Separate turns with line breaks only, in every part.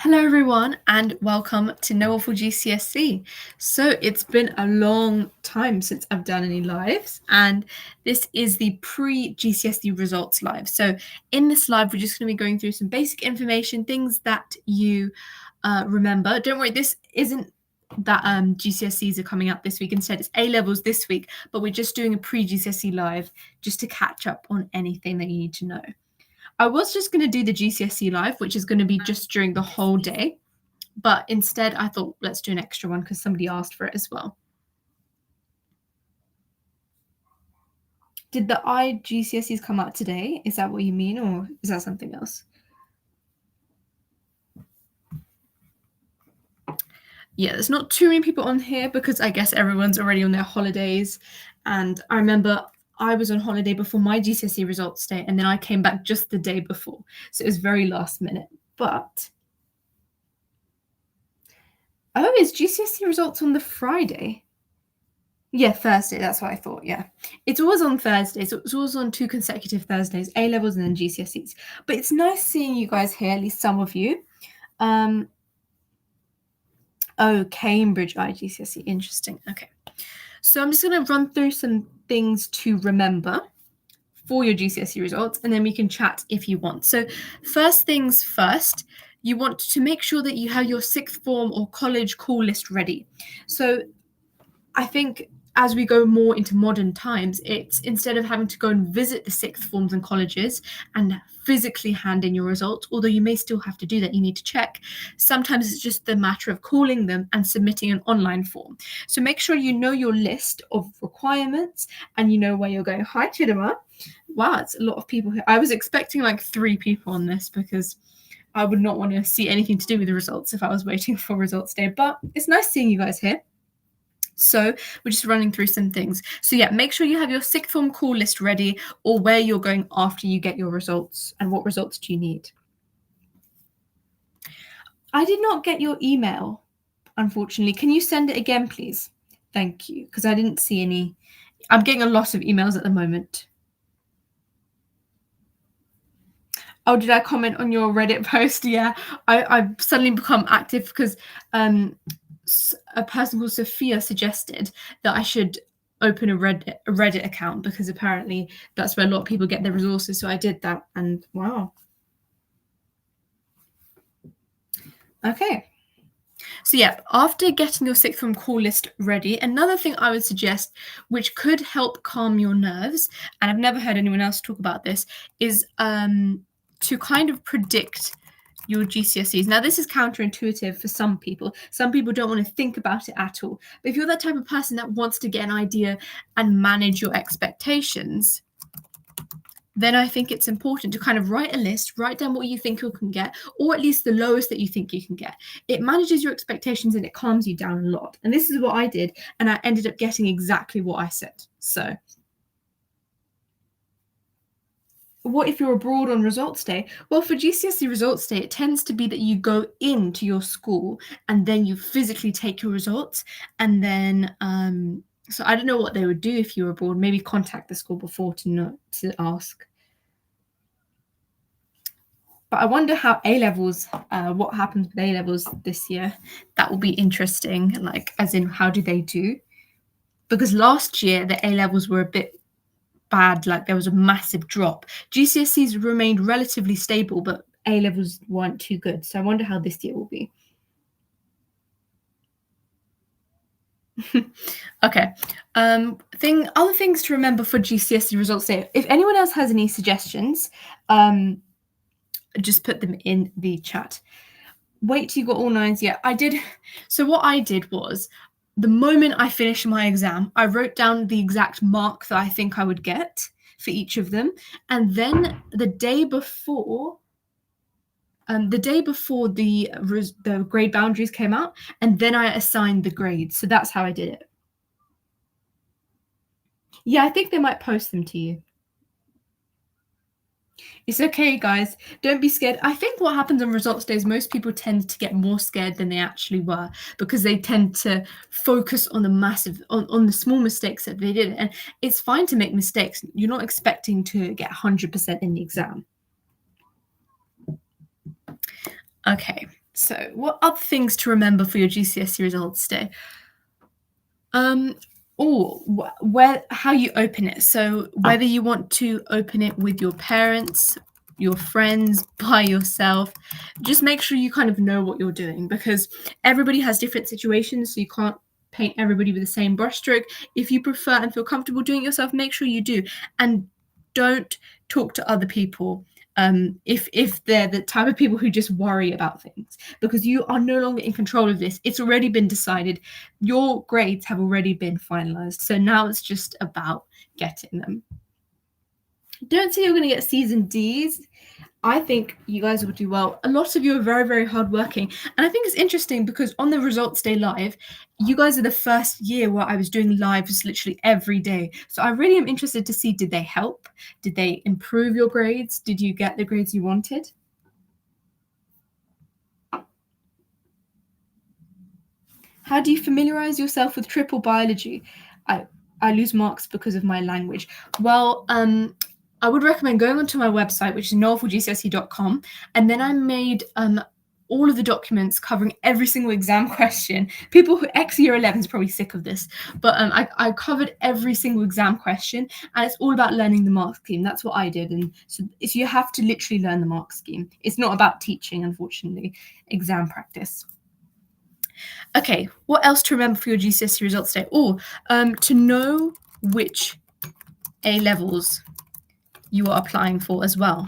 Hello, everyone, and welcome to Know All for GCSE. So, it's been a long time since I've done any lives, and this is the pre-GCSE results live. So, in this live, we're just going to be going through some basic information, things that you remember. Don't worry, this isn't that GCSEs are coming out this week. Instead, it's A levels this week, but we're just doing a pre-GCSE live just to catch up on anything that you need to know. I was just going to do the GCSE live, which is going to be just during the whole day. But instead, I thought, let's do an extra one because somebody asked for it as well. Did the GCSEs come out today? Is that what you mean, or is that something else? Yeah, there's not too many people on here because I guess everyone's already on their holidays. And I remember I was on holiday before my GCSE results day, and then I came back just the day before. So it was very last minute. But oh, is GCSE results on the Friday? Yeah, Thursday. That's what I thought. Yeah, it's always on Thursdays. So it's always on 2 consecutive Thursdays, A levels and then GCSEs. But it's nice seeing you guys here, at least some of you. Oh, Cambridge GCSE. Interesting. Okay, so I'm just going to run through some things to remember for your GCSE results, and then we can chat if you want. So, first things first, you want to make sure that you have your sixth form or college call list ready. So, I think as we go more into modern times, it's instead of having to go and visit the sixth forms and colleges and physically hand in your results, although you may still have to do that, you need to check. Sometimes it's just the matter of calling them and submitting an online form. So make sure you know your list of requirements and you know where you're going. Hi, Chidima. Wow, it's a lot of people here. I was expecting like 3 people on this because I would not want to see anything to do with the results if I was waiting for results day, but it's nice seeing you guys here. So we're just running through some things. So yeah, make sure you have your sixth form call list ready or where you're going after you get your results and what results do you need. I did not get your email, unfortunately. Can you send it again, please? Thank you, because I didn't see any. I'm getting a lot of emails at the moment. Oh, did I comment on your Reddit post? Yeah, I've suddenly become active because a person called Sophia suggested that I should open a Reddit account because apparently that's where a lot of people get their resources. So I did that, and wow. Okay. So yeah, after getting your sixth form call list ready, another thing I would suggest, which could help calm your nerves, and I've never heard anyone else talk about this, is to kind of predict your GCSEs. Now, this is counterintuitive for some people. Some people don't want to think about it at all. But if you're that type of person that wants to get an idea and manage your expectations, then I think it's important to kind of write a list, write down what you think you can get, or at least the lowest that you think you can get. It manages your expectations and it calms you down a lot. And this is what I did, and I ended up getting exactly what I said. So what if you're abroad on results day? Well, for GCSE results day, it tends to be that you go into your school and then you physically take your results. And then, so I don't know what they would do if you were abroad. Maybe contact the school before to ask. But I wonder how A levels, what happens with A levels this year. That will be interesting. Like, as in, how do they do? Because last year the A levels were a bit bad, like there was a massive drop. GCSEs remained relatively stable, but A levels weren't too good. So I wonder how this year will be. Okay. Other things to remember for GCSE results day. If anyone else has any suggestions, just put them in the chat. Wait till you got all 9s. Yeah, I did. So what I did was, the moment I finished my exam, I wrote down the exact mark that I think I would get for each of them. And then the day before the grade boundaries came out, and then I assigned the grades. So that's how I did it. Yeah, I think they might post them to you. It's okay, guys. Don't be scared. I think what happens on results days, most people tend to get more scared than they actually were because they tend to focus on on the small mistakes that they did. And it's fine to make mistakes. You're not expecting to get 100% in the exam. Okay. So, what other things to remember for your GCSE results day? Where how you open it. So whether you want to open it with your parents, your friends, by yourself, just make sure you kind of know what you're doing, because everybody has different situations, so you can't paint everybody with the same brushstroke. If you prefer and feel comfortable doing it yourself, make sure you do, and don't talk to other people if they're the type of people who just worry about things, because you are no longer in control of this. It's already been decided. Your grades have already been finalized, so now it's just about getting them. Don't say you're going to get C's and D's. I think you guys will do well. A lot of you are very, very hardworking. And I think it's interesting because on the results day live, you guys are the first year where I was doing lives literally every day. So I really am interested to see, did they help? Did they improve your grades? Did you get the grades you wanted? How do you familiarize yourself with triple biology? I lose marks because of my language. Well, I would recommend going onto my website, which is knowledgefullgcse.com, and then I made all of the documents covering every single exam question. People who ex year 11 is probably sick of this, but I covered every single exam question, and it's all about learning the mark scheme. That's what I did, and so you have to literally learn the mark scheme. It's not about teaching, unfortunately. Exam practice. Okay, what else to remember for your GCSE results day? To know which A levels you are applying for as well,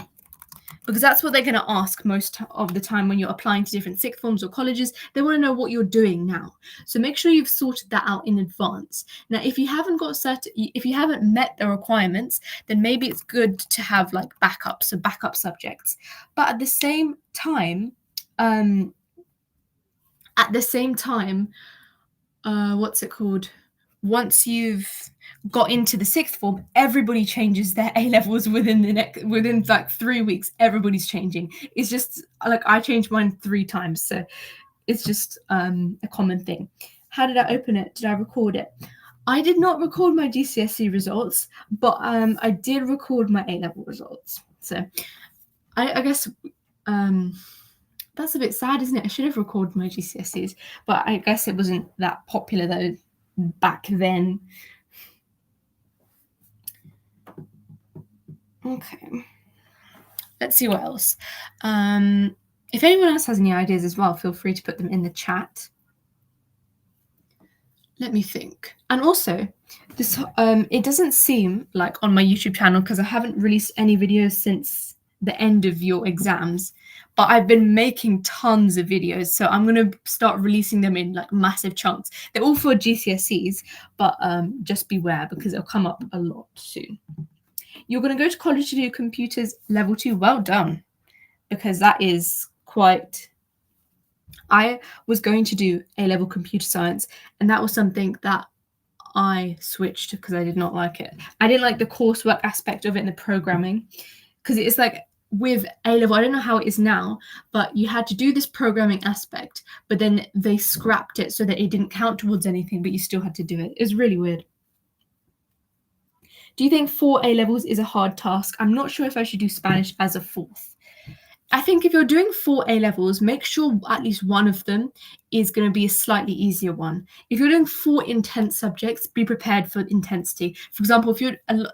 because that's what they're going to ask most of the time when you're applying to different sixth forms or colleges. They want to know what you're doing now, so make sure you've sorted that out in advance. Now, if you haven't met the requirements, then maybe it's good to have like backups, so backup subjects. But at the same time, what's it called? Once you've got into the sixth form, everybody changes their A levels within like 3 weeks. Everybody's changing. It's just like I changed mine 3 times, so it's just a common thing. How did I open it? Did I record it? I did not record my GCSE results, but I did record my A level results. So I guess that's a bit sad, isn't it? I should have recorded my GCSEs, but I guess it wasn't that popular though back then. Okay. Let's see what else. If anyone else has any ideas as well, feel free to put them in the chat. Let me think. And also, this it doesn't seem like on my YouTube channel, because I haven't released any videos since the end of your exams, but I've been making tons of videos, so I'm going to start releasing them in like massive chunks. They're all for GCSEs, but just beware because it'll come up a lot soon. You're going to go to college to do computers level 2. Well done, because that is quite... I was going to do A-level computer science, and that was something that I switched because I did not like it. I didn't like the coursework aspect of it and the programming, because it's like with A-level, I don't know how it is now, but you had to do this programming aspect, but then they scrapped it so that it didn't count towards anything, but you still had to do it. It was really weird. Do you think 4 A-levels is a hard task? I'm not sure if I should do Spanish as a 4th. I think if you're doing 4 A-levels, make sure at least one of them is going to be a slightly easier one. If you're doing 4 intense subjects, be prepared for intensity. For example,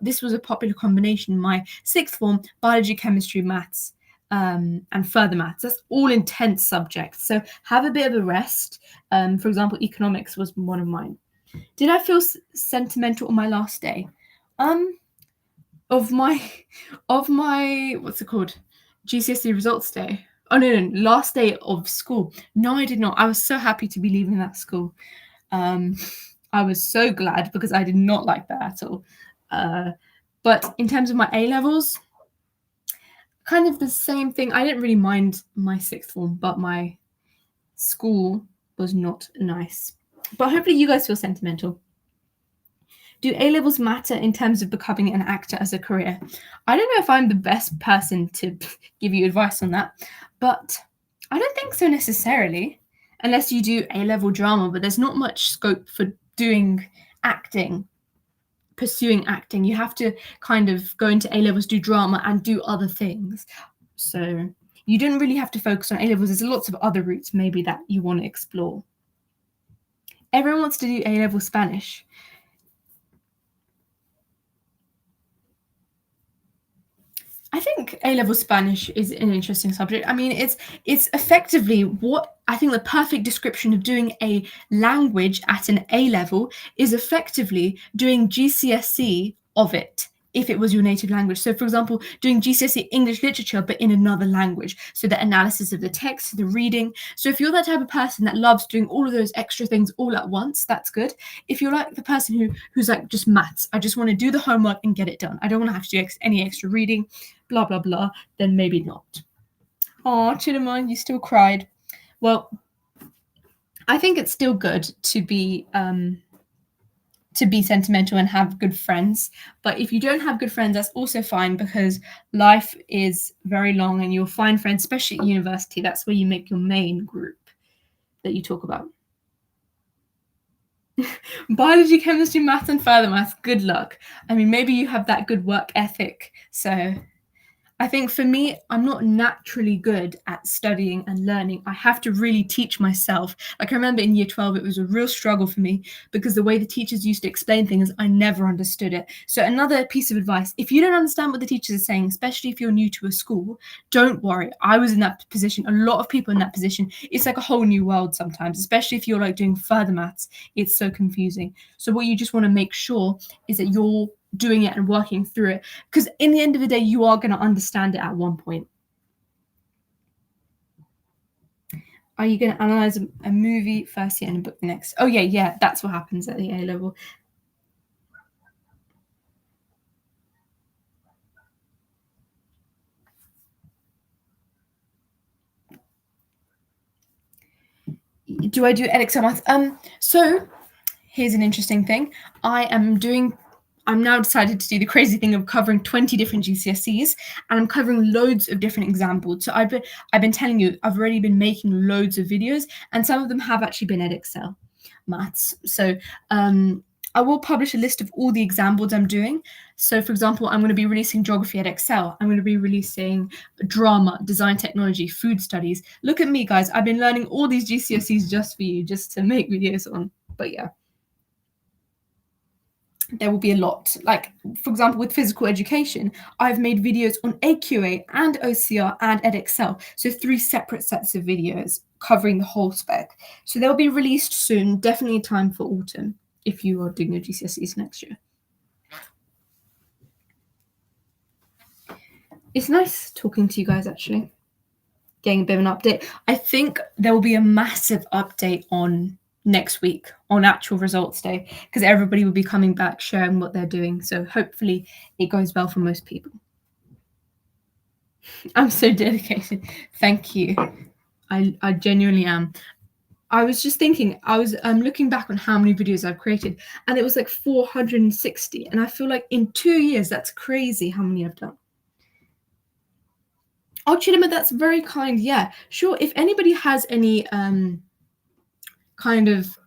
this was a popular combination in my 6th form: biology, chemistry, maths, and further maths. That's all intense subjects. So have a bit of a rest. For example, economics was one of mine. Did I feel sentimental on my last day? Of my what's it called? GCSE results day. Oh no, last day of school. No, I did not. I was so happy to be leaving that school. I was so glad because I did not like that at all. But in terms of my A levels, kind of the same thing. I didn't really mind my 6th form, but my school was not nice. But hopefully you guys feel sentimental. Do A-levels matter in terms of becoming an actor as a career? I don't know if I'm the best person to give you advice on that, but I don't think so necessarily, unless you do A-level drama, but there's not much scope for doing acting, pursuing acting. You have to kind of go into A-levels, do drama, and do other things. So You didn't really have to focus on A-levels. There's lots of other routes maybe that you want to explore. Everyone wants to do A-level Spanish. I think A-level Spanish is an interesting subject. I mean, it's effectively what I think the perfect description of doing a language at an A-level is effectively doing GCSE of it if it was your native language. So, for example, doing GCSE English literature but in another language. So the analysis of the text, the reading. So if you're that type of person that loves doing all of those extra things all at once, that's good. If you're like the person who's like just maths, I just want to do the homework and get it done. I don't want to have to do any extra reading, blah, blah, blah, then maybe not. Oh, Chidima, you still cried. Well, I think it's still good to be sentimental and have good friends. But if you don't have good friends, that's also fine, because life is very long and you'll find friends, especially at university. That's where you make your main group that you talk about. Biology, chemistry, math, and further math. Good luck. I mean, maybe you have that good work ethic. So I think for me, I'm not naturally good at studying and learning. I have to really teach myself. Like I remember in year 12, it was a real struggle for me because the way the teachers used to explain things, I never understood it. So another piece of advice, if you don't understand what the teachers are saying, especially if you're new to a school, don't worry. I was in that position. A lot of people in that position. It's like a whole new world sometimes, especially if you're like doing further maths. It's so confusing. So what you just want to make sure is that you're doing it and working through it, because in the end of the day you are going to understand it at one point. Are you going to analyze a movie first year and a book next? Oh yeah, that's what happens at the A level. Do I do Excel math? So here's an interesting thing. I'm now decided to do the crazy thing of covering 20 different GCSEs, and I'm covering loads of different examples. So I've been telling you, I've already been making loads of videos, and some of them have actually been Excel maths. So I will publish a list of all the examples I'm doing. So for example, I'm going to be releasing geography at Excel. I'm going to be releasing drama, design technology, food studies. Look at me, guys. I've been learning all these GCSEs just for you, just to make videos on. But yeah. There will be a lot. Like, for example, with physical education, I've made videos on AQA and OCR and Edexcel. So 3 separate sets of videos covering the whole spec. So they'll be released soon, definitely time for autumn if you are doing your GCSEs next year. It's nice talking to you guys, actually. Getting a bit of an update. I think there will be a massive update on next week on actual results day, because everybody will be coming back sharing what they're doing. So hopefully it goes well for most people. I'm so dedicated. Thank you. I genuinely am. I was just thinking, I was looking back on how many videos I've created, and it was like 460. And I feel like in 2 years, that's crazy how many I've done. Oh, Chidima, that's very kind. Yeah, sure. If anybody has any kind of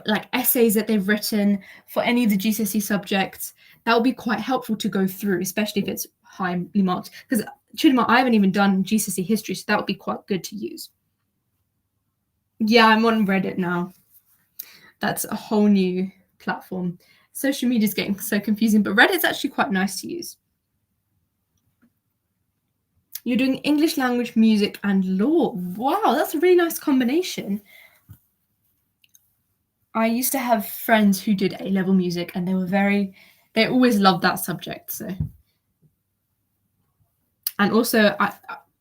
like essays that they've written for any of the GCSE subjects, that will be quite helpful to go through, especially if it's highly marked. Because Chidima, I haven't even done GCSE history, so that would be quite good to use. Yeah, I'm on Reddit now. That's a whole new platform. Social media is getting so confusing, but Reddit's actually quite nice to use. You're doing English language, music, and law. Wow, that's a really nice combination. I used to have friends who did A-level music, and they always loved that subject. So, and also, I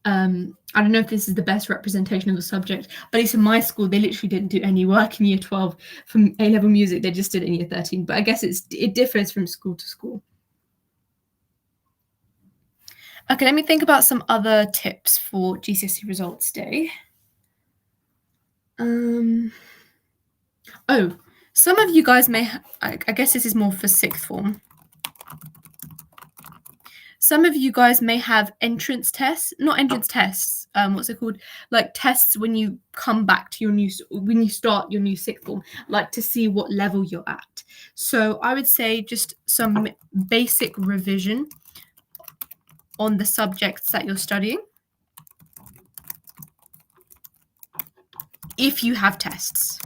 don't know if this is the best representation of the subject, but at least in my school, they literally didn't do any work in year 12 from A-level music. They just did it in year 13. But I guess it differs from school to school. Okay, let me think about some other tips for GCSE results day. Oh, some of you guys may, I guess this is more for 6th form. Some of you guys may have entrance tests, not entrance tests, what's it called? Like tests when you come back to when you start your new 6th form, like to see what level you're at. So I would say just some basic revision on the subjects that you're studying. if you have tests.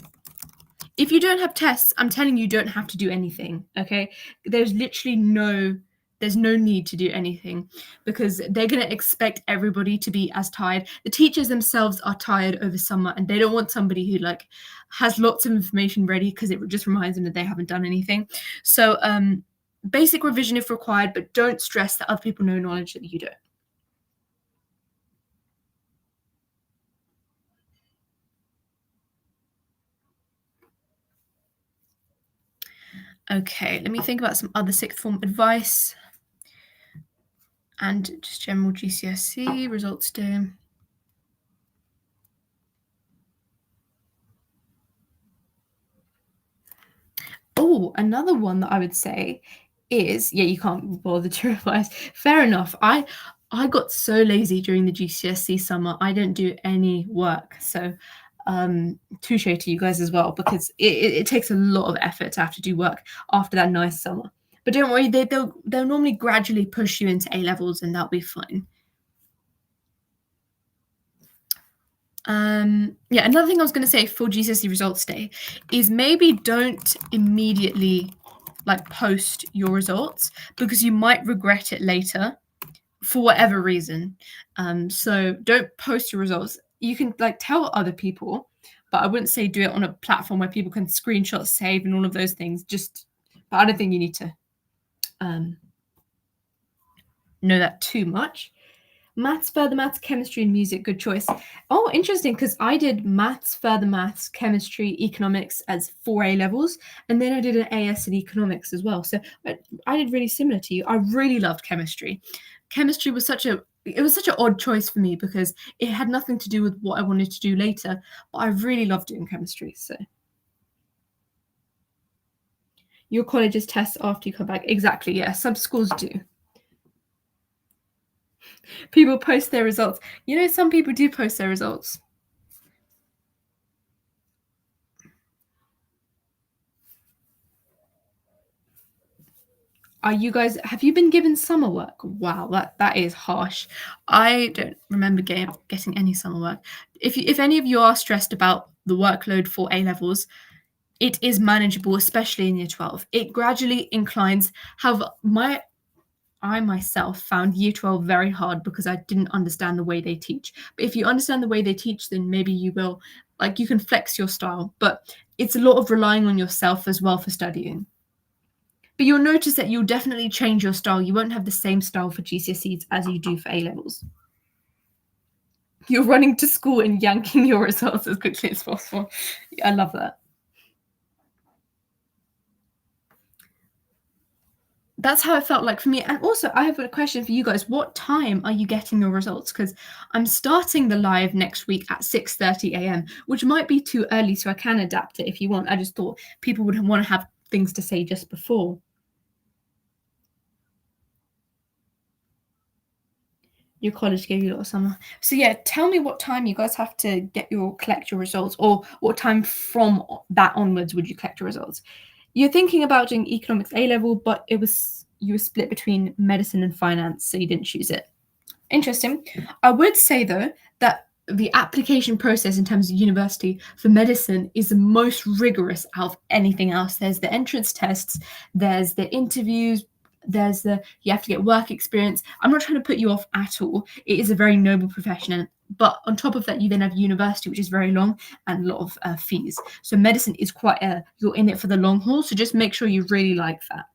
If you don't have tests, I'm telling you, don't have to do anything, okay? There's literally there's no need to do anything because they're going to expect everybody to be as tired. The teachers themselves are tired over summer and they don't want somebody who like has lots of information ready because it just reminds them that they haven't done anything. So basic revision if required, but don't stress that other people know knowledge that you don't. Okay, let me think about some other sixth form advice and just general GCSE results day. Oh, another one that I would say is, yeah, you can't bother to revise. Fair enough. I got so lazy during the GCSE summer. I didn't do any work. So touche to you guys as well, because it takes a lot of effort to have to do work after that nice summer. But don't worry, they'll normally gradually push you into A levels and that'll be fine. Yeah, another thing I was going to say for GCSE results day is maybe don't immediately like post your results because you might regret it later for whatever reason. So don't post your results. You can like tell other people, but I wouldn't say do it on a platform where people can screenshot, save, and all of those things. But I don't think you need to know that too much. Maths, further maths, chemistry, and music. Good choice. Oh, interesting, because I did maths, further maths, chemistry, economics as 4A levels, and then I did an AS in economics as well. So I did really similar to you. I really loved chemistry. Chemistry was such an odd choice for me because it had nothing to do with what I wanted to do later, but I really loved doing chemistry. So your college's tests after you come back. Exactly, yeah. Some schools do. People post their results. You know, some people do post their results. Have you been given summer work? Wow, that is harsh. I don't remember getting any summer work. If any of you are stressed about the workload for A levels, it is manageable, especially in year 12. It gradually inclines. However, I myself found year 12 very hard because I didn't understand the way they teach. But if you understand the way they teach, then maybe you will, like, you can flex your style. But it's a lot of relying on yourself as well for studying. But you'll notice that you'll definitely change your style. You won't have the same style for GCSEs as you do for A levels. You're running to school and yanking your results as quickly as possible. I love that. That's how it felt like for me. And also, I have a question for you guys. What time are you getting your results? Because I'm starting the live next week at 6:30 a.m., which might be too early, so I can adapt it if you want. I just thought people would want to have things to say just before. Your college gave you a lot of summer. So yeah, tell me what time you guys have to collect your results, or what time from that onwards would you collect your results? You're thinking about doing economics A level, but you were split between medicine and finance, so you didn't choose it. Interesting. I would say though that the application process in terms of university for medicine is the most rigorous out of anything else. There's the entrance tests, there's the interviews, you have to get work experience. I'm not trying to put you off at all. It is a very noble profession, but on top of that, you then have university, which is very long and a lot of fees. So medicine is you're in it for the long haul. So just make sure you really like that.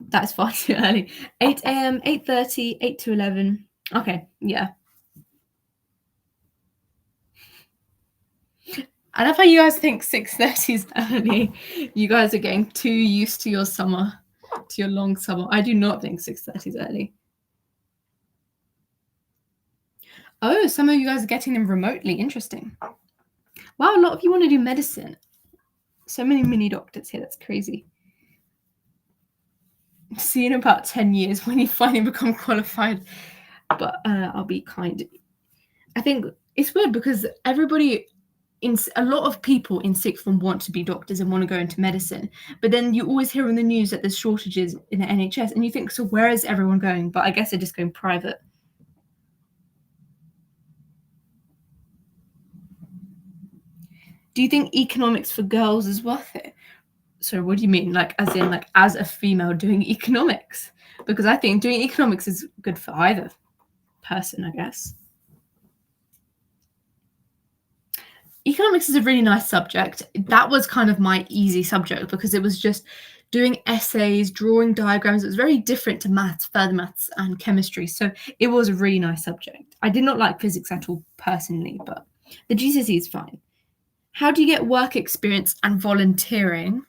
That's far too early. 8 a.m., 8:30, 8 to 11. Okay, yeah. I love how you guys think 6:30 is early. You guys are getting too used to your summer, to your long summer. I do not think 6:30 is early. Oh, some of you guys are getting them remotely. Interesting. Wow, a lot of you want to do medicine. So many mini doctors here. That's crazy. See in about 10 years when you finally become qualified. But I'll be kind. I think it's weird because a lot of people in sixth form want to be doctors and want to go into medicine, but then you always hear on the news that there's shortages in the NHS, and you think, so where is everyone going? But I guess they're just going private. Do you think economics for girls is worth it? So what do you mean? Like, as in, like, as a female doing economics? Because I think doing economics is good for either person, I guess. Economics is a really nice subject. That was kind of my easy subject because it was just doing essays, drawing diagrams. It was very different to maths, further maths, and chemistry. So it was a really nice subject. I did not like physics at all personally, but the GCSE is fine. How do you get work experience and volunteering?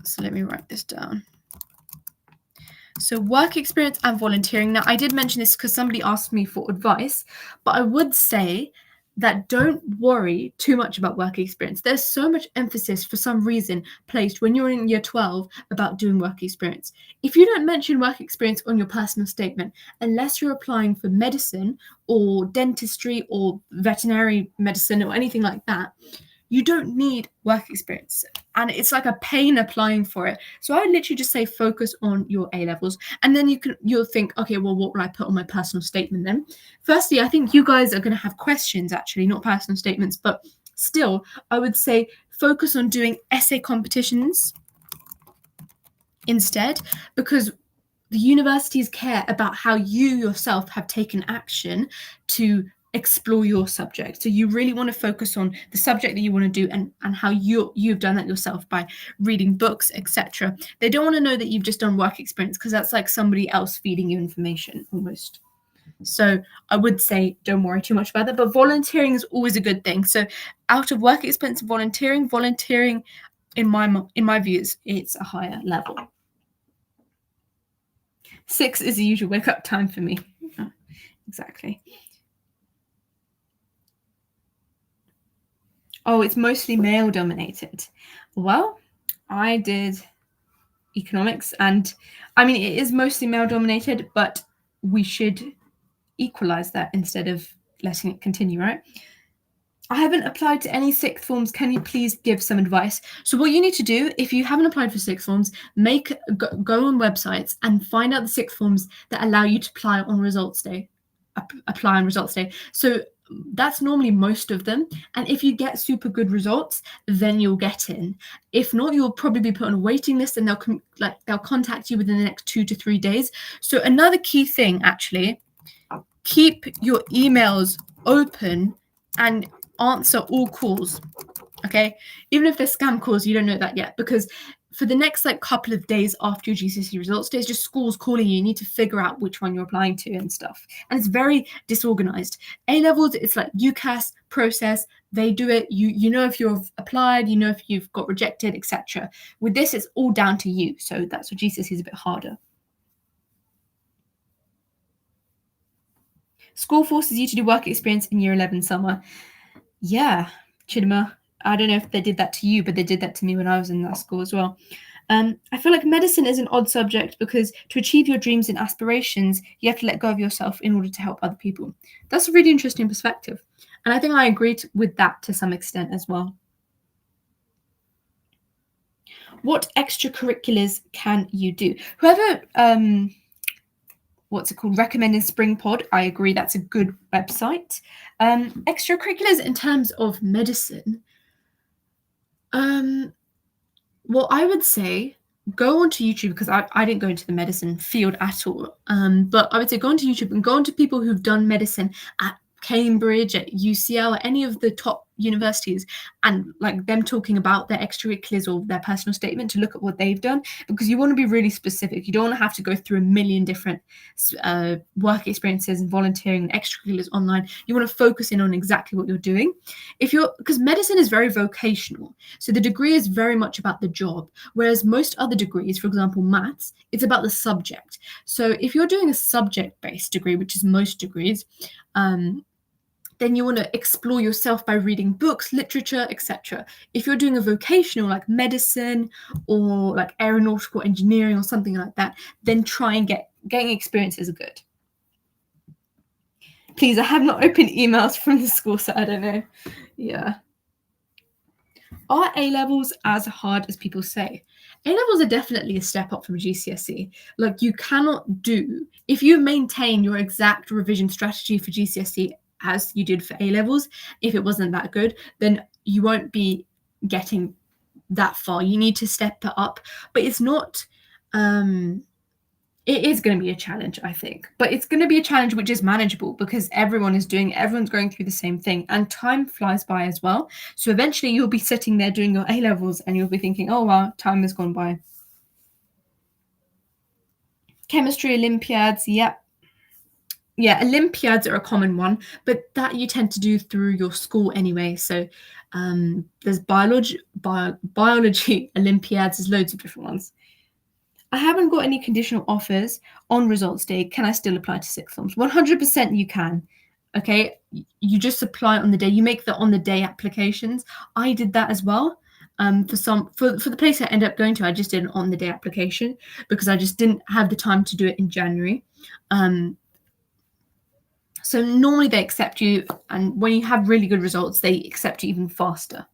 So let me write this down. So work experience and volunteering. Now, I did mention this because somebody asked me for advice, but I would say that don't worry too much about work experience. There's so much emphasis for some reason placed when you're in year 12 about doing work experience. If you don't mention work experience on your personal statement, unless you're applying for medicine or dentistry or veterinary medicine or anything like that, you don't need work experience. And it's like a pain applying for it. So I would literally just say focus on your A levels. And then you'll think, okay, well, what will I put on my personal statement then? Firstly, I think you guys are going to have questions, actually, not personal statements, but still, I would say focus on doing essay competitions instead, because the universities care about how you yourself have taken action to explore your subject. So you really want to focus on the subject that you want to do and how you've done that yourself by reading books, etc. They don't want to know that you've just done work experience because that's like somebody else feeding you information almost. So I would say don't worry too much about that. But volunteering is always a good thing. So out of work experience and volunteering in my views, it's a higher level. 6 is the usual wake up time for me. Oh, exactly. Oh, it's mostly male dominated. Well, I did economics, and I mean, it is mostly male dominated, but we should equalize that instead of letting it continue, right? I haven't applied to any sixth forms. Can you please give some advice? So what you need to do, if you haven't applied for sixth forms, go on websites and find out the sixth forms that allow you to apply on results day. Apply on results day. So that's normally most of them. And if you get super good results, then you'll get in. If not, you'll probably be put on a waiting list, and they'll contact you within the next 2 to 3 days. So another key thing, actually, keep your emails open and answer all calls. Okay, even if they're scam calls, you don't know that yet, because for the next couple of days after your GCSE results day, it's just schools calling you. You need to figure out which one you're applying to and stuff. And it's very disorganized. A levels, it's like UCAS process. They do it. You know if you've applied, you know if you've got rejected, etc. With this, it's all down to you. So that's what GCSE is a bit harder. School forces you to do work experience in year 11 summer. Yeah, Chidima. I don't know if they did that to you, but they did that to me when I was in that school as well. I feel like medicine is an odd subject because to achieve your dreams and aspirations, you have to let go of yourself in order to help other people. That's a really interesting perspective. And I think I agree with that to some extent as well. What extracurriculars can you do? Whoever what's it called, recommended Spring Pod, I agree, that's a good website. Extracurriculars in terms of medicine, well, I would say go onto YouTube, because I didn't go into the medicine field at all, but I would say go onto YouTube and go onto people who've done medicine at Cambridge, at UCL, at any of the top universities, and them talking about their extracurriculars or their personal statement to look at what they've done, because you want to be really specific. You don't want to have to go through a million different work experiences and volunteering and extracurriculars online. You want to focus in on exactly what you're doing. Because medicine is very vocational, so the degree is very much about the job, whereas most other degrees, for example maths, it's about the subject. So if you're doing a subject-based degree, which is most degrees, then you want to explore yourself by reading books, literature, etc. If you're doing a vocational like medicine or like aeronautical engineering or something like that, then try and getting experiences are good. Please, I have not opened emails from the school, so I don't know. Yeah. Are A levels as hard as people say? A levels are definitely a step up from GCSE. You cannot do, if you maintain your exact revision strategy for GCSE as you did for A levels, if it wasn't that good, then you won't be getting that far. You need to step it up, but it's not. It is going to be a challenge, I think, but it's going to be a challenge which is manageable because everyone's going through the same thing, and time flies by as well. So eventually you'll be sitting there doing your A levels and you'll be thinking, oh wow, time has gone by. Chemistry Olympiads, yep. Yeah, Olympiads are a common one, but that you tend to do through your school anyway. So there's biology Olympiads, there's loads of different ones. I haven't got any conditional offers on results day. Can I still apply to sixth forms? 100% you can. Okay, you just apply on the day. You make the on the day applications. I did that as well. For the place I ended up going to, I just did an on the day application because I just didn't have the time to do it in January. So normally they accept you, and when you have really good results, they accept you even faster.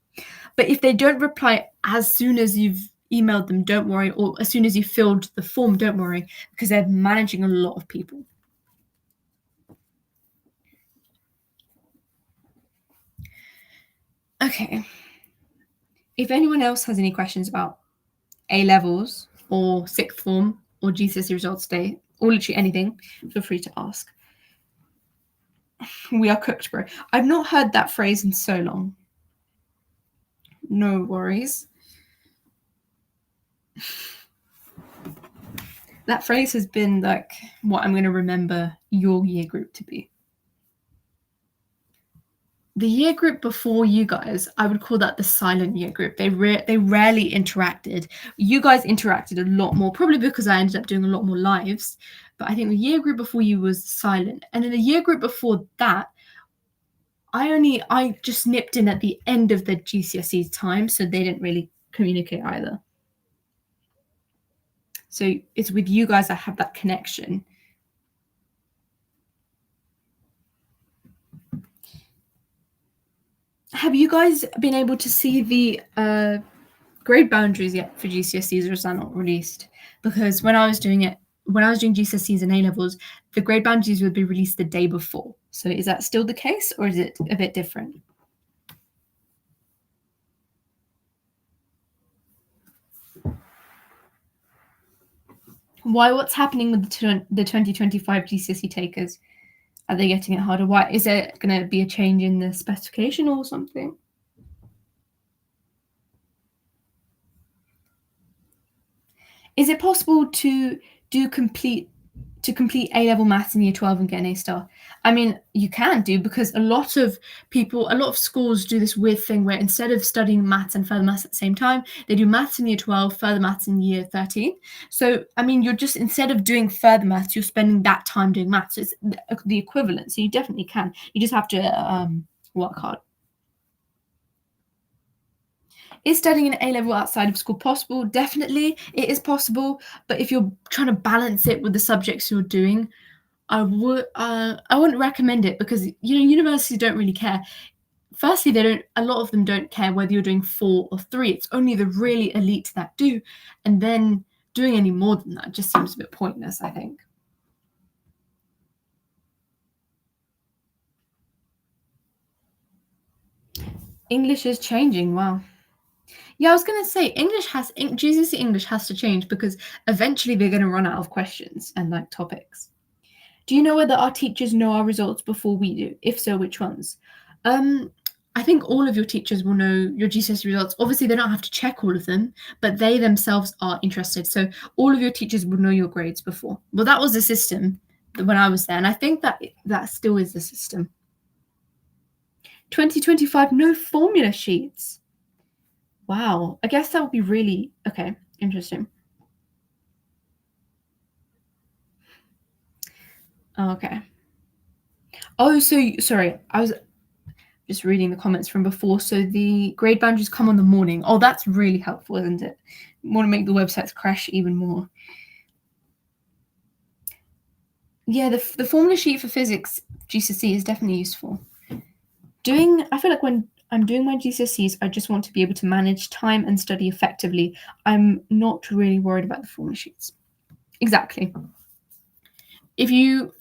But if they don't reply as soon as you've emailed them, don't worry, or as soon as you filled the form, don't worry, because they're managing a lot of people. Okay. If anyone else has any questions about A levels or sixth form or GCSE results day, or literally anything, feel free to ask. We are cooked, bro. I've not heard that phrase in so long. No worries. That phrase has been like what I'm going to remember your year group to be. The year group before you guys, I would call that the silent year group. They rarely interacted. You guys interacted a lot more, probably because I ended up doing a lot more lives. But I think the year group before you was silent. And then the year group before that, I just nipped in at the end of the GCSE time, so they didn't really communicate either. So it's with you guys I have that connection. Have you guys been able to see the grade boundaries yet for GCSEs, or is that not released? Because when I was doing GCSEs and A levels, the grade boundaries would be released the day before. So is that still the case, or is it a bit different? Why? What's happening with the 2025 GCSE takers? Are they getting it harder? Why? Is there going to be a change in the specification or something? Is it possible to complete A-level maths in year 12 and get an A star? I mean, you can do, because a lot of schools do this weird thing where instead of studying maths and further maths at the same time, they do maths in year 12, further maths in year 13. So, I mean, you're just, instead of doing further maths, you're spending that time doing maths. So it's the equivalent. So you definitely can. You just have to work hard. Is studying an A-level outside of school possible? Definitely, it is possible. But if you're trying to balance it with the subjects you're doing, I wouldn't recommend it, because universities don't really care. Firstly, a lot of them don't care whether you're doing 4 or 3. It's only the really elite that do, and then doing any more than that just seems a bit pointless, I think. English is changing. Wow. Yeah, I was going to say GCSE English has to change, because eventually they're going to run out of questions and like topics. Do you know whether our teachers know our results before we do? If so, which ones? I think all of your teachers will know your GCSE results. Obviously, they don't have to check all of them, but they themselves are interested. So all of your teachers will know your grades before. Well, that was the system when I was there, and I think that still is the system. 2025, no formula sheets. Wow, I guess that would be really okay. Interesting. Okay. Oh, so sorry, I was just reading the comments from before. So the grade boundaries come on the morning. Oh, that's really helpful, isn't it? You want to make the websites crash even more. Yeah, the formula sheet for physics GCSE is definitely useful. I feel like when I'm doing my GCSEs, I just want to be able to manage time and study effectively. I'm not really worried about the formula sheets. Exactly. If you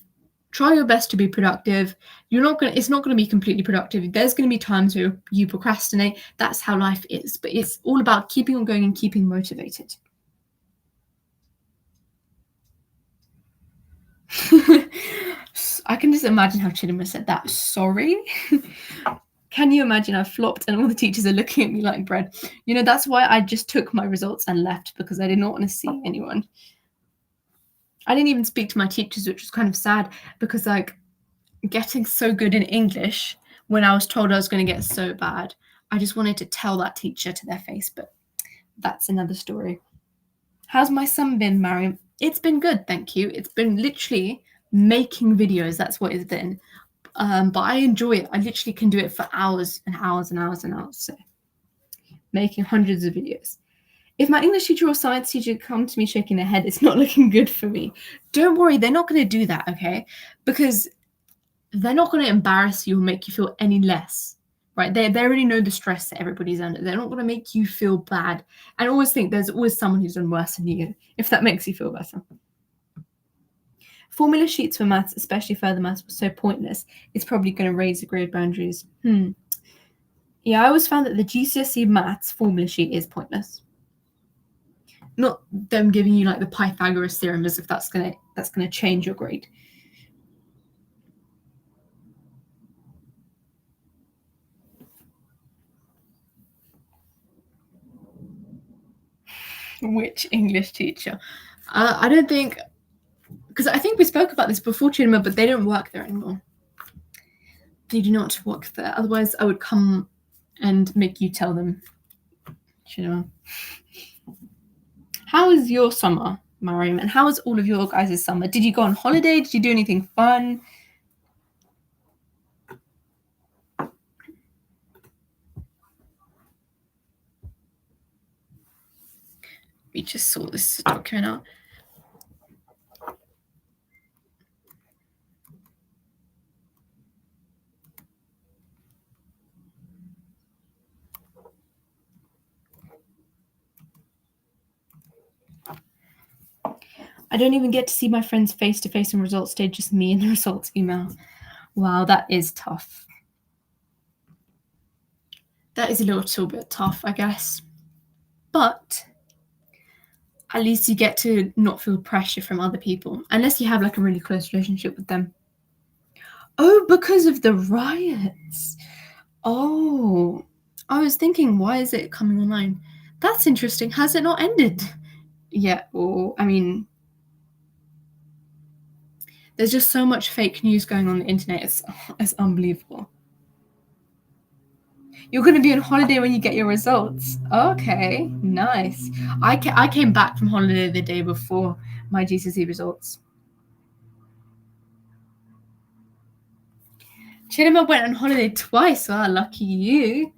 Try your best to be productive. It's not gonna be completely productive. There's gonna be times where you procrastinate. That's how life is. But it's all about keeping on going and keeping motivated. I can just imagine how Chidima said that. Sorry. Can you imagine I flopped and all the teachers are looking at me like bread? That's why I just took my results and left, because I did not want to see anyone. I didn't even speak to my teachers, which was kind of sad, because getting so good in English when I was told I was going to get so bad, I just wanted to tell that teacher to their face, but that's another story. How's my son been, Mariam? It's been good, thank you. It's been literally making videos. That's what it's been. But I enjoy it. I literally can do it for hours and hours and hours and hours. So making hundreds of videos. If my English teacher or science teacher come to me shaking their head, it's not looking good for me. Don't worry, they're not going to do that, okay? Because they're not going to embarrass you or make you feel any less, right? They already know the stress that everybody's under. They're not going to make you feel bad. And always think there's always someone who's done worse than you, if that makes you feel better. Formula sheets for maths, especially further maths, was so pointless. It's probably going to raise the grade boundaries. Yeah, I always found that the GCSE maths formula sheet is pointless. Not them giving you like the Pythagoras theorem as if that's gonna change your grade. Which English teacher? I don't think, because I think we spoke about this before, Chidima, but they don't work there anymore. They do not work there. Otherwise, I would come and make you tell them. Chidima. How was your summer, Mariam? And how was all of your guys' summer? Did you go on holiday? Did you do anything fun? We just saw this document out. I don't even get to see my friends face to face in results day, just me in the results email. Wow, that is tough. That is a little bit tough, I guess. But at least you get to not feel pressure from other people, unless you have like a really close relationship with them. Oh, because of the riots. Oh, I was thinking, why is it coming online? That's interesting. Has it not ended yet? Or, I mean, there's just so much fake news going on the internet. It's unbelievable. You're going to be on holiday when you get your results. Okay, nice. I came back from holiday the day before my GCSE results. Chidima went on holiday twice. Wow, lucky you.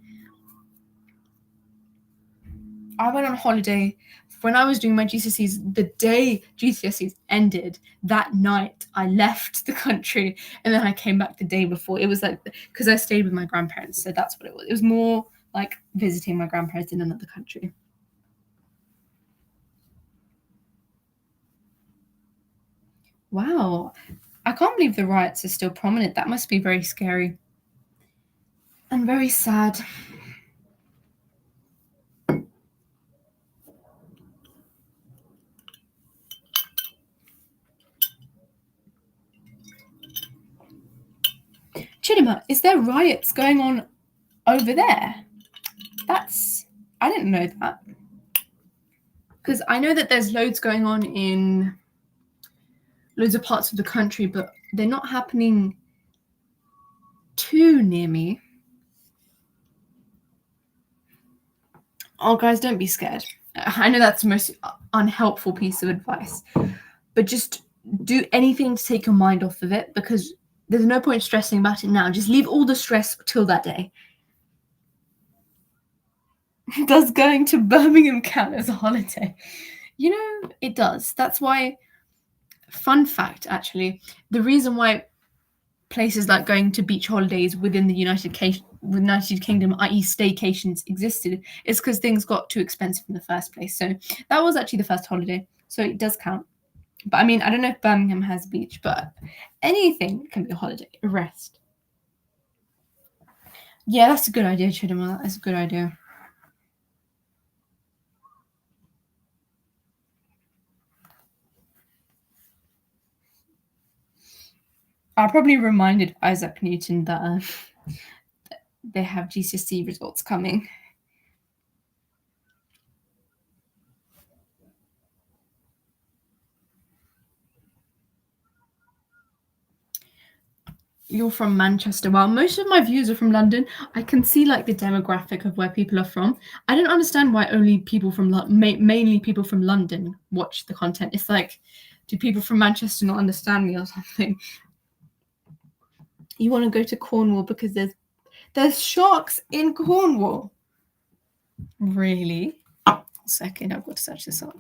I went on holiday when I was doing my GCSEs. The day GCSEs ended, that night I left the country and then I came back the day before. It was like, because I stayed with my grandparents, so that's what it was. It was more like visiting my grandparents in another country. Wow, I can't believe the riots are still prominent. That must be very scary and very sad. Chidima, is there riots going on over there? I didn't know that. Because I know that there's loads going on in loads of parts of the country, but they're not happening too near me. Oh, guys, don't be scared. I know that's the most unhelpful piece of advice, but just do anything to take your mind off of it, because there's no point stressing about it now. Just leave all the stress till that day. Does going to Birmingham count as a holiday? It does. That's why, fun fact, actually, the reason why places like going to beach holidays within the United Kingdom, i.e. staycations, existed, is because things got too expensive in the first place. So that was actually the first holiday. So it does count. But I mean, I don't know if Birmingham has a beach, but anything can be a holiday, a rest. Yeah, that's a good idea, Chidima. That's a good idea. I probably reminded Isaac Newton that they have GCSE results coming. You're from Manchester. Well, most of my views are from London. I can see like the demographic of where people are from. I don't understand why only people from mainly people from London watch the content. It's like, do people from Manchester not understand me or something? You want to go to Cornwall because there's sharks in Cornwall. Really? A second, I've got to search this up.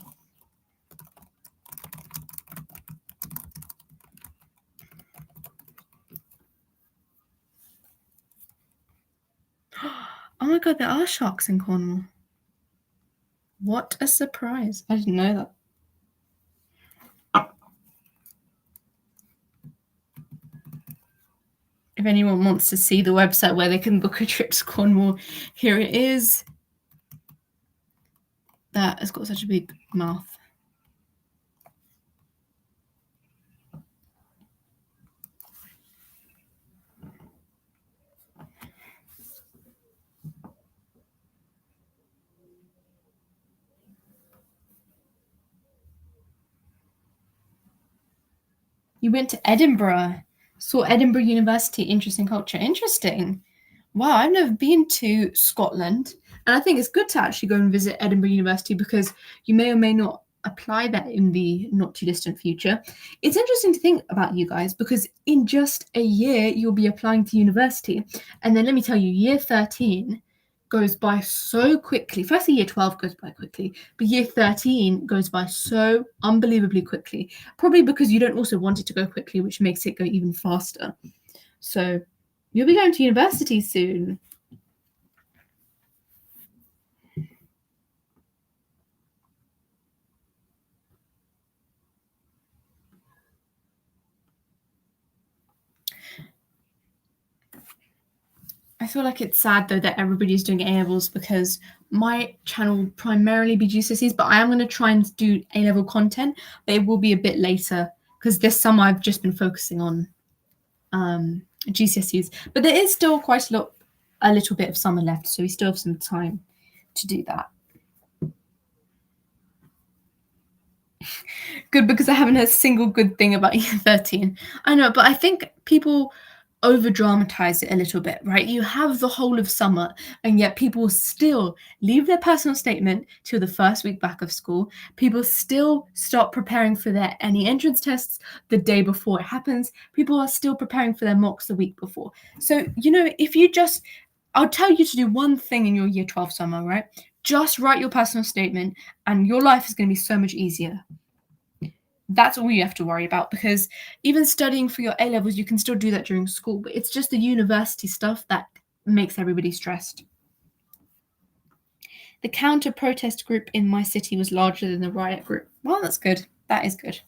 Oh my god, there are sharks in Cornwall. What a surprise. I didn't know that. If anyone wants to see the website where they can book a trip to Cornwall, here it is. That has got such a big mouth. You went to Edinburgh. Saw Edinburgh University, interesting culture. Interesting. Wow, I've never been to Scotland. And I think it's good to actually go and visit Edinburgh University because you may or may not apply that in the not too distant future. It's interesting to think about you guys because in just a year you'll be applying to university. And then let me tell you, year 13 goes by so quickly. Firstly, year 12 goes by quickly, but year 13 goes by so unbelievably quickly. Probably because you don't also want it to go quickly, which makes it go even faster. So you'll be going to university soon. I feel like it's sad though that everybody's doing A-levels because my channel will primarily be GCSEs, but I am going to try and do A-level content, but it will be a bit later because this summer I've just been focusing on GCSEs. But there is still quite a little bit of summer left, so we still have some time to do that. Good, because I haven't heard a single good thing about year 13. I know, but I think people over dramatize it a little bit, right? You have the whole of summer, and yet people still leave their personal statement till the first week back of school. People still start preparing for their any entrance tests the day before it happens. People are still preparing for their mocks the week before. So, if you just, I'll tell you to do one thing in your year 12 summer, right? Just write your personal statement, and your life is going to be so much easier. That's all you have to worry about because even studying for your A levels, you can still do that during school, but it's just the university stuff that makes everybody stressed. The counter protest group in my city was larger than the riot group. Well, that's good. That is good.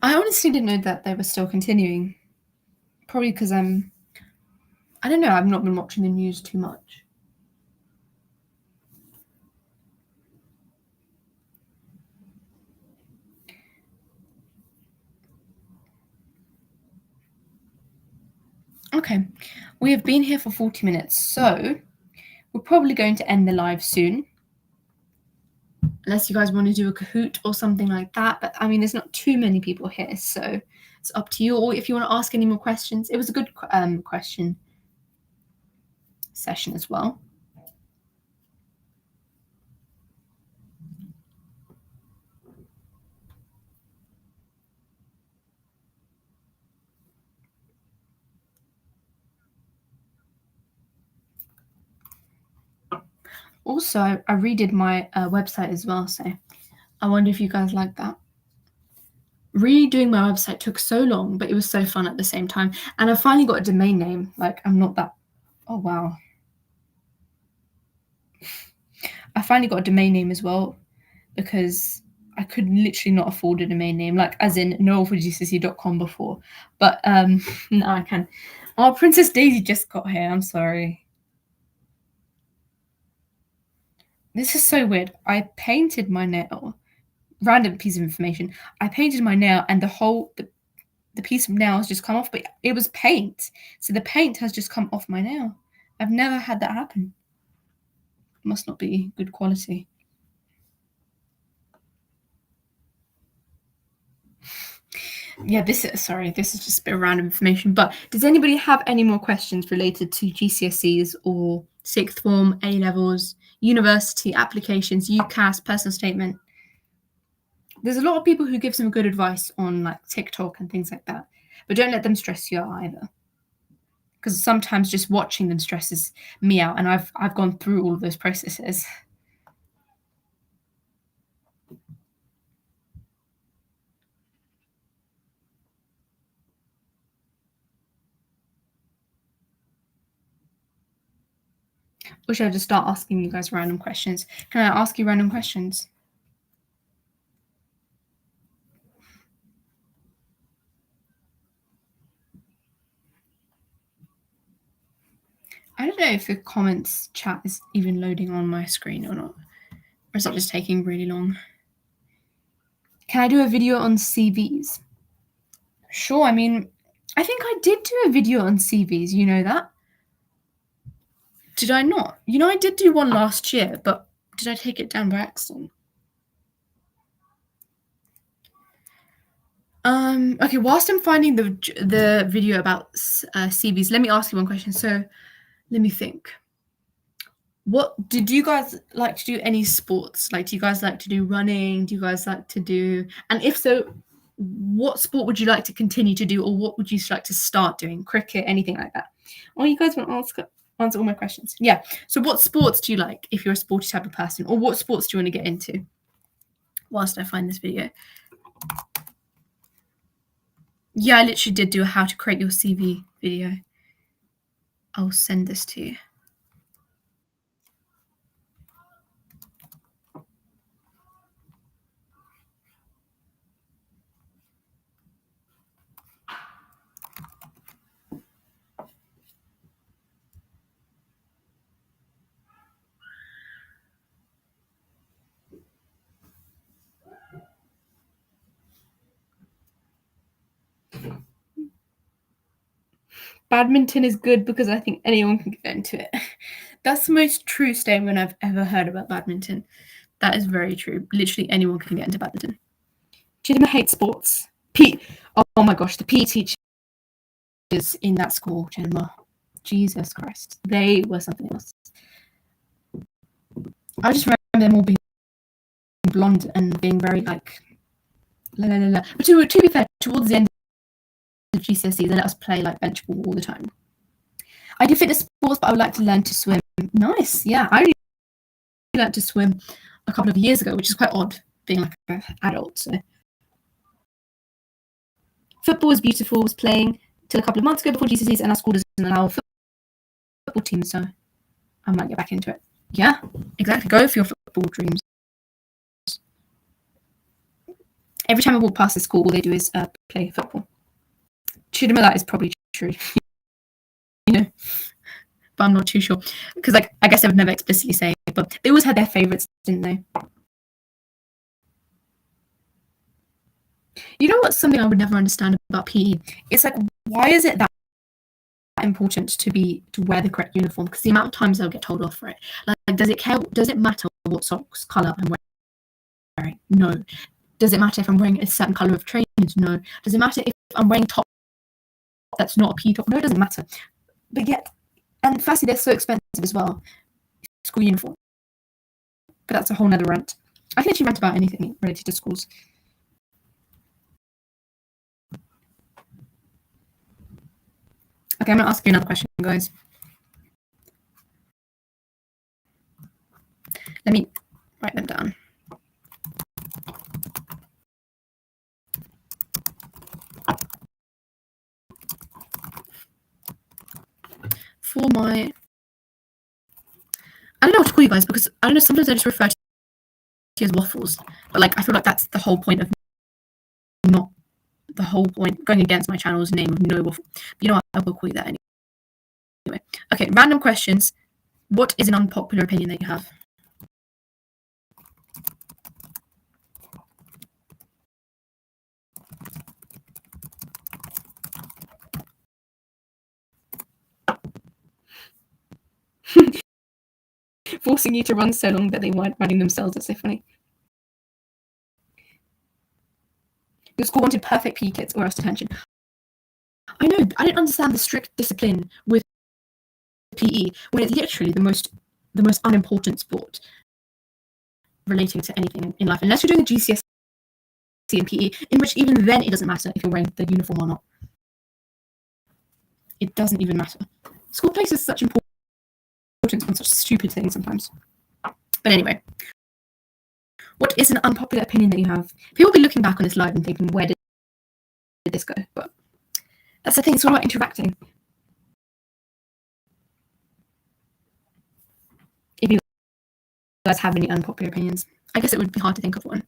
I honestly didn't know that they were still continuing. Probably because I don't know, I've not been watching the news too much. Okay, we have been here for 40 minutes, so we're probably going to end the live soon. Unless you guys want to do a Kahoot or something like that. But I mean, there's not too many people here, so it's up to you. Or if you want to ask any more questions, it was a good question session as well. Also, I redid my website as well, so I wonder if you guys like that. Redoing my website took so long, but it was so fun at the same time. And I finally got a domain name. Like, I'm not that... Oh, wow. I finally got a domain name as well because I could literally not afford a domain name, like as in noelforgcse.com before. But now I can. Oh, Princess Daisy just got here. I'm sorry. This is so weird. I painted my nail. Random piece of information. I painted my nail and the piece of nail has just come off, but it was paint. So the paint has just come off my nail. I've never had that happen. It must not be good quality. Yeah, this is just a bit of random information. But does anybody have any more questions related to GCSEs or sixth form, A levels, university applications, UCAS, personal statement? There's a lot of people who give some good advice on like TikTok and things like that, but don't let them stress you out either. Because sometimes just watching them stresses me out, and I've gone through all of those processes. Or should I just start asking you guys random questions? Can I ask you random questions? I don't know if the comments chat is even loading on my screen or not. Or is it just taking really long? Can I do a video on CVs? Sure, I mean, I think I did do a video on CVs, you know that? Did I not? You know, I did do one last year, but did I take it down by accident? Okay, whilst I'm finding the video about CVs, let me ask you one question. So let me think. What did you guys like to do? Any sports? Like, do you guys like to do running? Do you guys like to do? And if so, what sport would you like to continue to do, or what would you like to start doing? Cricket, anything like that? Or you guys want to answer all my questions? Yeah. So, what sports do you like if you're a sporty type of person, or what sports do you want to get into? Whilst I find this video. Yeah, I literally did do a how to create your CV video. I'll send this to you. Badminton is good because I think anyone can get into it. That's the most true statement I've ever heard about badminton. That is very true. Literally anyone can get into badminton. Chidima hates sports. Oh my gosh, the PE teachers in that school, Chidima. Jesus Christ. They were something else. I just remember them all being blonde and being very like la la la la. But to be fair, towards the end of GCSE, they let us play like bench ball all the time. I do fitness sports, but I would like to learn to swim. Nice, yeah. I only learned to swim a couple of years ago, which is quite odd, being like an adult. So. Football is beautiful. I was playing till a couple of months ago before GCSEs, and our school doesn't allow football teams, so I might get back into it. Yeah, exactly. Go for your football dreams. Every time I walk past the school, all they do is play football. Chidima, that is probably true. You know, but I'm not too sure because, like, I guess I would never explicitly say, but they always had their favourites, didn't they? You know what's something I would never understand about PE? It's like, why is it that important to wear the correct uniform? Because the amount of times I'll get told off for it. Like, does it matter what socks colour I'm wearing? No. Does it matter if I'm wearing a certain colour of trainers? No. Does it matter if I'm wearing top that's not a PE top? No, it doesn't matter. But yet, and firstly, they're so expensive as well. School uniform. But that's a whole nother rant. I can actually rant about anything related to schools. Okay, I'm going to ask you another question, guys. Let me write them down. For my, I don't know what to call you guys, because I don't know, sometimes I just refer to you as waffles, but like I feel like that's the whole point of not the whole point going against my channel's name of no waffle. But you know what, I will call you that anyway. Okay, random questions. What is an unpopular opinion that you have? Forcing you to run so long that they weren't running themselves. That's so funny. Your school wanted perfect PE kits or else detention. I know, I don't understand the strict discipline with PE when it's literally the most unimportant sport relating to anything in life, unless you're doing a GCSE and PE, in which even then it doesn't matter if you're wearing the uniform or not. It doesn't even matter. School places such importance on such stupid things sometimes. But anyway, what is an unpopular opinion that you have? People will be looking back on this live and thinking, where did this go? But that's the thing, it's all about interacting. If you guys have any unpopular opinions, I guess it would be hard to think of one.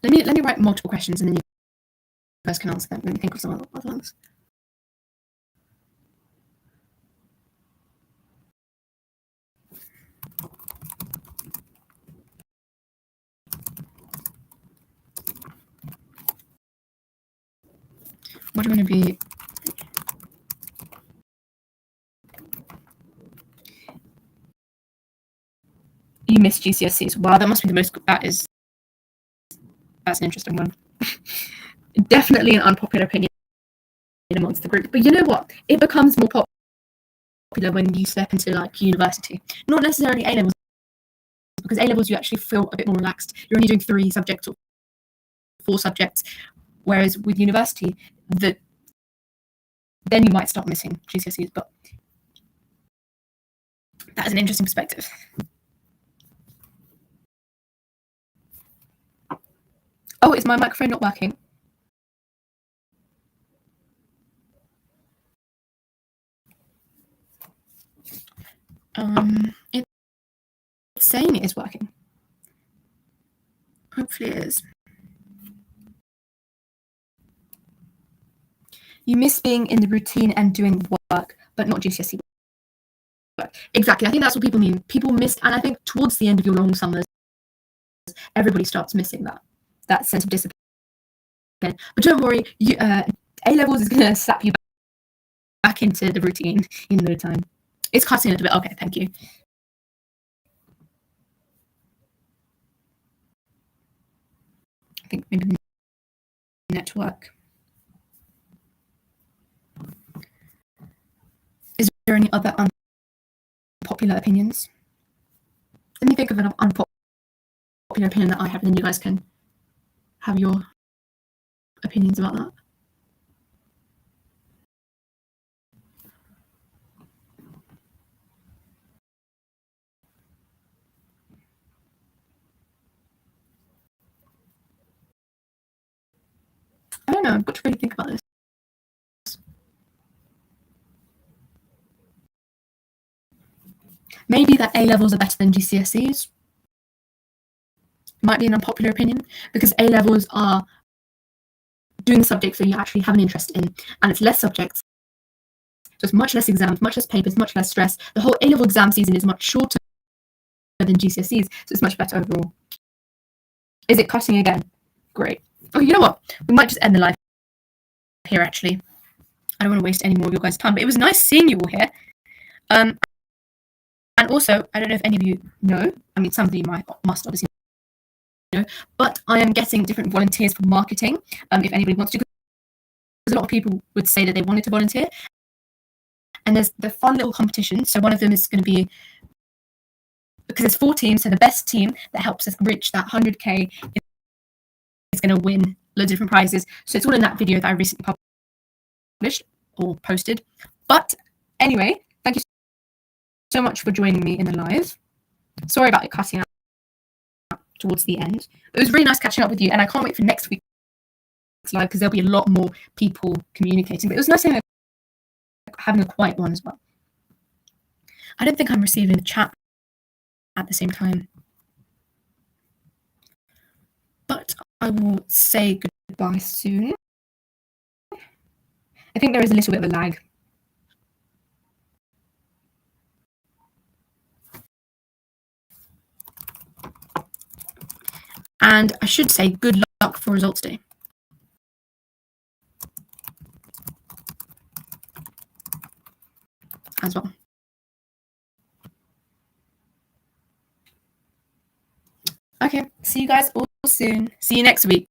Let me write multiple questions and then you guys can answer them. Let me think of some other ones. What do you want to be? You missed GCSEs. Wow, that must be the most. That's an interesting one. Definitely an unpopular opinion amongst the group. But you know what? It becomes more popular when you step into like university. Not necessarily A levels, because A levels you actually feel a bit more relaxed. You're only doing 3 subjects or 4 subjects, whereas with university, then you might start missing GCSEs. But that is an interesting perspective. Oh, is my microphone not working? It's saying it is working. Hopefully it is. You miss being in the routine and doing work, but not GCSE work. Exactly. I think that's what people mean. People miss, and I think towards the end of your long summers, everybody starts missing that sense of discipline. But don't worry, A levels is going to slap you back into the routine in no time. It's cutting a little bit. Okay, thank you. I think maybe the network. Is there any other unpopular opinions? Let me think of an unpopular opinion that I have, and then you guys can have your opinions about that. I don't know. I've got to really think about this. Maybe that A levels are better than GCSEs. Might be an unpopular opinion, because A levels are doing the subjects that you actually have an interest in, and it's less subjects. So it's much less exams, much less papers, much less stress. The whole A level exam season is much shorter than GCSEs, so it's much better overall. Is it cutting again? Great. Oh, you know what? We might just end the live here, actually. I don't want to waste any more of your guys' time, but it was nice seeing you all here. And also, I don't know if any of you know, I mean, some of you must obviously know, but I am getting different volunteers for marketing, if anybody wants to. Because a lot of people would say that they wanted to volunteer. And there's the fun little competition. So one of them is going to be, because there's 4 teams, so the best team that helps us reach that 100K is going to win loads of different prizes. So it's all in that video that I recently published or posted. But anyway, thank you so much for joining me in the live. Sorry about it cutting out towards the end. It was really nice catching up with you, and I can't wait for next week's live because there'll be a lot more people communicating. But it was nice having a quiet one as well. I don't think I'm receiving the chat at the same time. But I will say goodbye soon. I think there is a little bit of a lag. And I should say good luck for results day as well. Okay, see you guys all soon. See you next week.